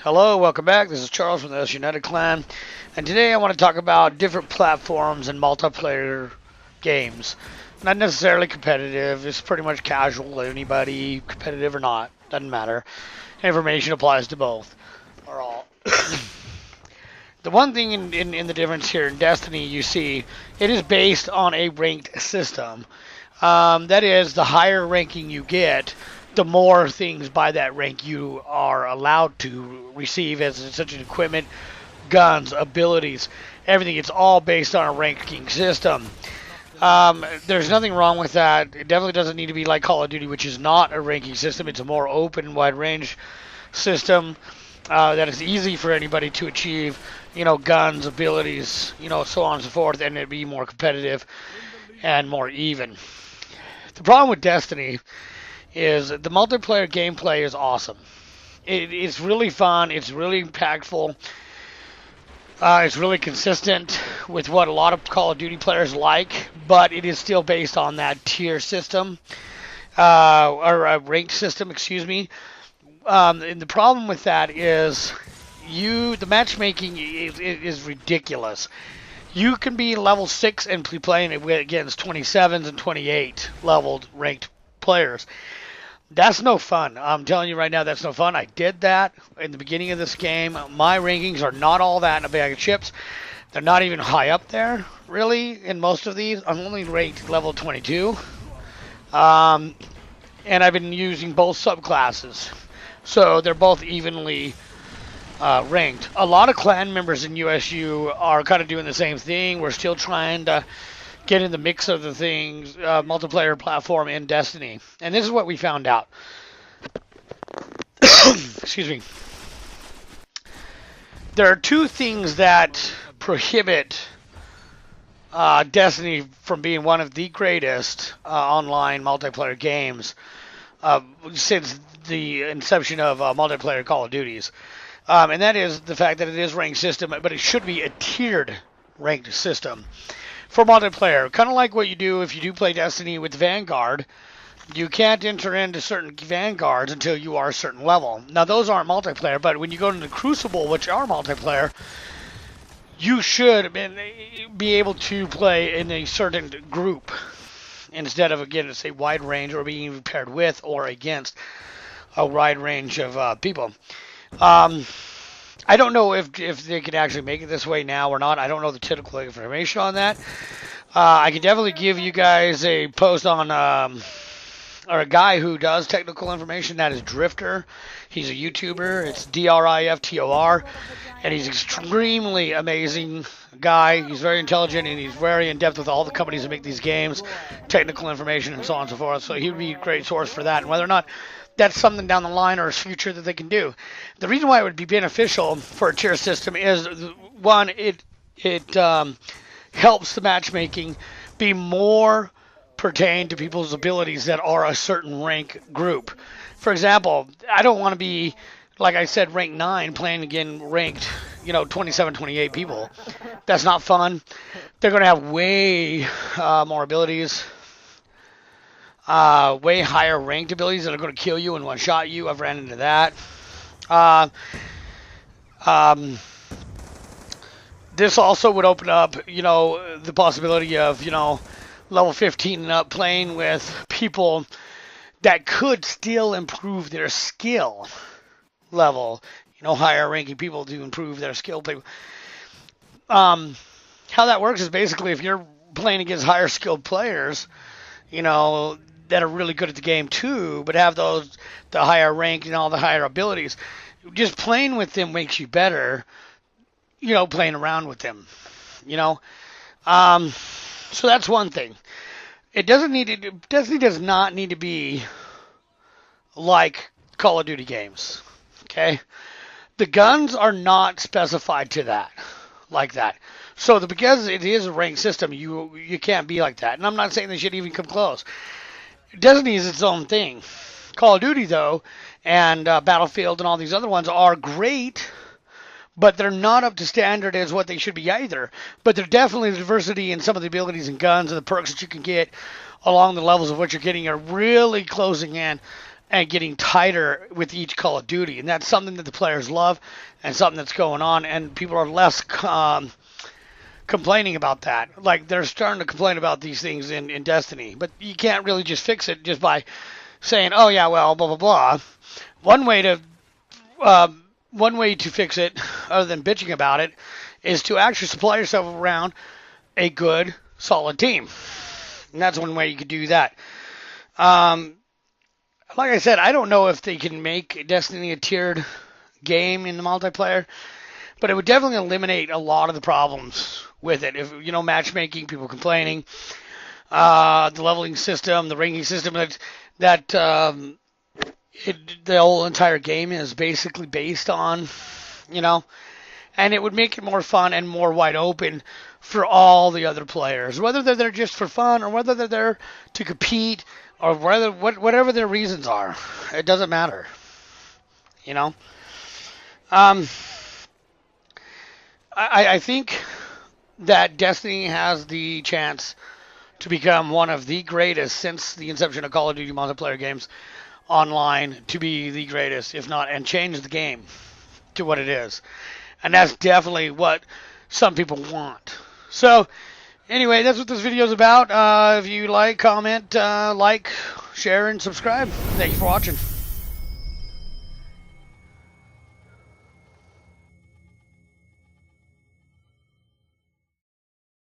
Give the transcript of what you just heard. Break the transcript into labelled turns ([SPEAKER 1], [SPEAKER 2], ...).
[SPEAKER 1] Hello, welcome back. This is Charles from the S United Clan, and today I want to talk about different platforms and multiplayer games. Not necessarily competitive, it's pretty much casual, anybody, competitive or not, doesn't matter. Information applies to both, or all. The one thing in the difference here in Destiny, you see, it is based on a ranked system. That is, the higher ranking you get, the more things by that rank you are allowed to receive as such as equipment, guns, abilities, everything. It's all based on a ranking system. There's nothing wrong with that. It definitely doesn't need to be like Call of Duty, which is not a ranking system. It's a more open, wide range system that is easy for anybody to achieve. Guns, abilities, so on and so forth, and it'd be more competitive and more even. The problem with Destiny is the multiplayer gameplay is awesome. It's really fun. It's really impactful. It's really consistent with what a lot of Call of Duty players like, but it is still based on that tier system, or a ranked system, excuse me. And the problem with that is the matchmaking is ridiculous. You can be level 6 and be playing against 27s and 28 leveled ranked players. That's no fun. I'm telling you right now, that's no fun. I did that in the beginning of this game. My rankings are not all that in a bag of chips. They're not even high up there, really, in most of these. I'm only ranked level 22. And I've been using both subclasses. So they're both evenly ranked. A lot of clan members in USU are kind of doing the same thing. We're still trying to get in the mix of the things, multiplayer platform in Destiny. And this is what we found out. Excuse me. There are two things that prohibit Destiny from being one of the greatest online multiplayer games since the inception of multiplayer Call of Duties. And that is the fact that it is ranked system, but it should be a tiered ranked system. For multiplayer, kind of like what you do if you do play Destiny with Vanguard, you can't enter into certain Vanguards until you are a certain level. Now, those aren't multiplayer, but when you go into Crucible, which are multiplayer, you should be able to play in a certain group instead of, again, say wide range or being paired with or against a wide range of people. I don't know if they can actually make it this way now or not. I don't know the technical information on that. I can definitely give you guys a post on, or a guy who does technical information. That is Drifter. He's a YouTuber. It's Driftor, and he's extremely amazing guy. He's very intelligent, and he's very in depth with all the companies that make these games, technical information, and so on and so forth. So he would be a great source for that. And whether or not that's something down the line or a future that they can do. The reason why it would be beneficial for a tier system is, one, it helps the matchmaking be more pertained to people's abilities that are a certain rank group. For example, I don't want to be, like I said, rank 9 playing again ranked, 27, 28 people. That's not fun. They're going to have way more abilities. Way higher ranked abilities that are going to kill you and one-shot you. I've ran into that. This also would open up, the possibility of, level 15 and up playing with people that could still improve their skill level. Higher ranking people to improve their skill. How that works is basically if you're playing against higher skilled players, that are really good at the game too, but have the higher rank and all the higher abilities. Just playing with them makes you better, playing around with them, So that's one thing. Destiny does not need to be like Call of Duty games, okay? The guns are not specified to that, like that. So because it is a ranked system, you can't be like that. And I'm not saying they should even come close. Destiny is its own thing. Call of Duty, though, and Battlefield and all these other ones are great, but they're not up to standard as what they should be either. But they're definitely the diversity in some of the abilities and guns and the perks that you can get along the levels of what you're getting are really closing in and getting tighter with each Call of Duty, and that's something that the players love, and something that's going on, and people are less complaining about that. Like they're starting to complain about these things in Destiny, but you can't really just fix it just by saying, "Oh yeah, well, blah blah blah." One way to one way to fix it, other than bitching about it, is to actually supply yourself around a good, solid team, and that's one way you could do that. Um, like I said, I don't know if they can make Destiny a tiered game in the multiplayer, but it would definitely eliminate a lot of the problems with it. If matchmaking, people complaining, the leveling system, the ranking system, the whole entire game is basically based on, and it would make it more fun and more wide open for all the other players, whether they're there just for fun or whether they're there to compete or whatever their reasons are. It doesn't matter, Um, I think that Destiny has the chance to become one of the greatest since the inception of Call of Duty multiplayer games online, to be the greatest, if not, and change the game to what it is. And that's definitely what some people want. So, anyway, that's what this video is about. If you like, comment, share, and subscribe. Thank you for watching.